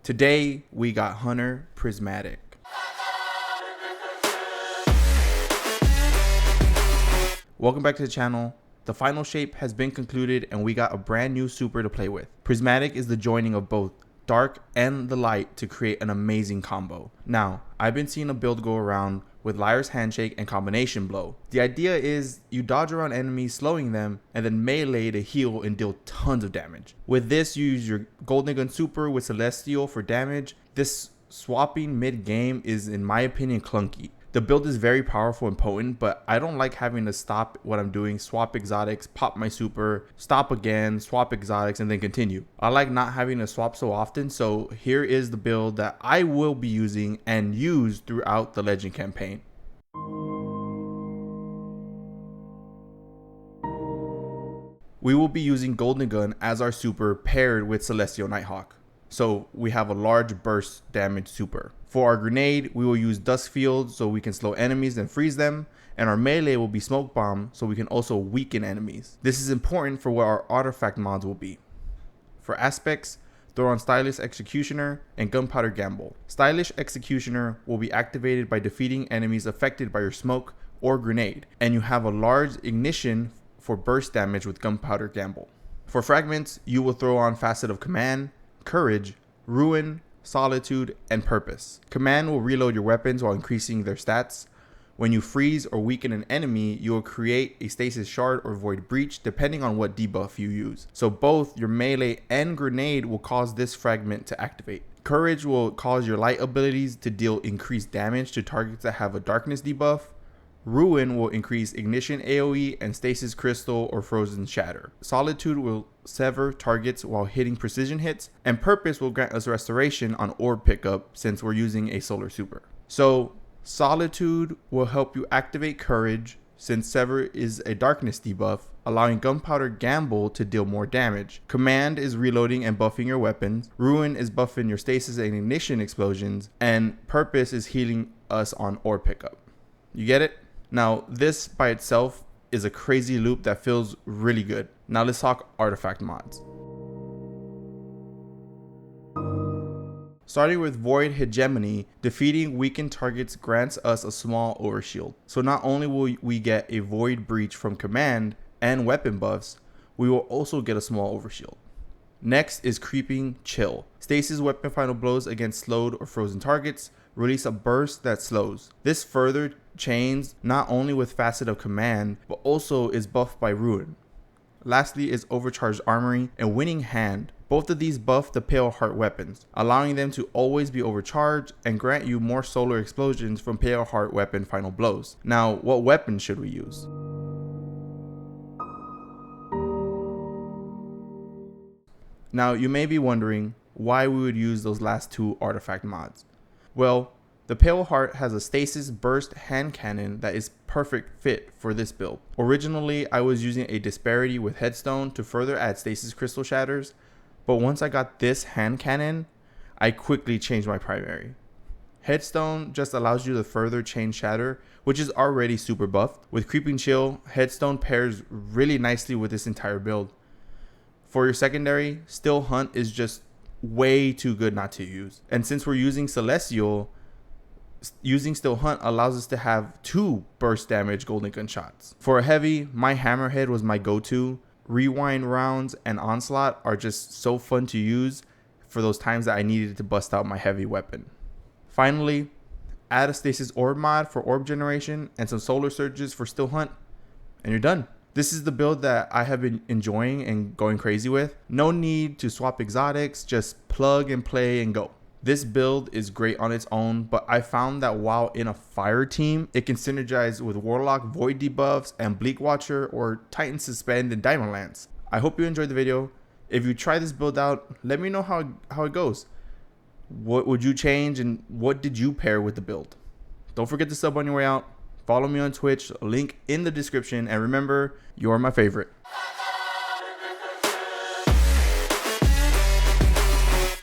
Today we got Hunter Prismatic. Welcome back to the channel. The final shape has been concluded and we got a brand new super to play with. Prismatic is the joining of both dark and the light to create an amazing combo. Now, I've been seeing a build go around with Liar's Handshake and Combination Blow. The idea is you dodge around enemies, slowing them, and then melee to heal and deal tons of damage. With this, you use your Golden Gun super with Celestial for damage. This swapping mid-game is, in my opinion, clunky. The build is very powerful and potent, but I don't like having to stop what I'm doing, swap exotics, pop my super, stop again, swap exotics, and then continue. I like not having to swap so often, so here is the build that I will be using and use throughout the Legend campaign. We will be using Golden Gun as our super paired with Celestial Nighthawk. So we have a large burst damage super. For our grenade, we will use Dusk Field so we can slow enemies and freeze them, and our melee will be Smoke Bomb so we can also weaken enemies. This is important for what our artifact mods will be. For aspects, throw on Stylish Executioner and Gunpowder Gamble. Stylish Executioner will be activated by defeating enemies affected by your smoke or grenade, and you have a large ignition for burst damage with Gunpowder Gamble. For fragments, you will throw on Facet of Command, Courage, Ruin, Solitude, and Purpose. Command will reload your weapons while increasing their stats. When you freeze or weaken an enemy, you will create a Stasis Shard or Void Breach depending on what debuff you use. So both your melee and grenade will cause this fragment to activate. Courage will cause your light abilities to deal increased damage to targets that have a darkness debuff. Ruin will increase Ignition AoE and Stasis Crystal or Frozen Shatter. Solitude will sever targets while hitting precision hits, and Purpose will grant us Restoration on Orb Pickup since we're using a Solar Super. So Solitude will help you activate Courage since Sever is a Darkness debuff, allowing Gunpowder Gamble to deal more damage. Command is reloading and buffing your weapons. Ruin is buffing your Stasis and Ignition explosions, and Purpose is healing us on Orb Pickup. You get it? Now, this by itself is a crazy loop that feels really good. Now let's talk artifact mods. Starting with Void Hegemony, defeating weakened targets grants us a small overshield. So not only will we get a Void Breach from command and weapon buffs, we will also get a small overshield. Next is Creeping Chill. Stasis weapon final blows against slowed or frozen targets release a burst that slows. This further chains not only with Facet of Command, but also is buffed by Ruin. Lastly is Overcharged Armory and Winning Hand. Both of these buff the Pale Heart weapons, allowing them to always be overcharged and grant you more solar explosions from Pale Heart weapon final blows. Now, what weapon should we use? Now, you may be wondering why we would use those last two artifact mods. Well, the Pale Heart has a Stasis Burst hand cannon that is perfect fit for this build. Originally, I was using a Disparity with Headstone to further add Stasis Crystal Shatters, but once I got this hand cannon, I quickly changed my primary. Headstone just allows you to further chain Shatter, which is already super buffed. With Creeping Chill, Headstone pairs really nicely with this entire build. For your secondary, Still Hunt is just way too good not to use. And since we're using Celestial, using Still Hunt allows us to have 2 burst damage Golden Gun shots. For a heavy, my Hammerhead was my go-to. Rewind rounds and Onslaught are just so fun to use for those times that I needed to bust out my heavy weapon. Finally, add a Stasis Orb mod for orb generation and some Solar Surges for Still Hunt, and you're done. This is the build that I have been enjoying and going crazy with. No need to swap exotics, just plug and play and go. This build is great on its own, but I found that while in a fire team, it can synergize with Warlock Void debuffs and Bleak Watcher or Titan Suspend and Diamond Lance. I hope you enjoyed the video. If you try this build out, let me know how it goes. What would you change and what did you pair with the build? Don't forget to sub on your way out. Follow me on Twitch, link in the description, and remember, you're my favorite.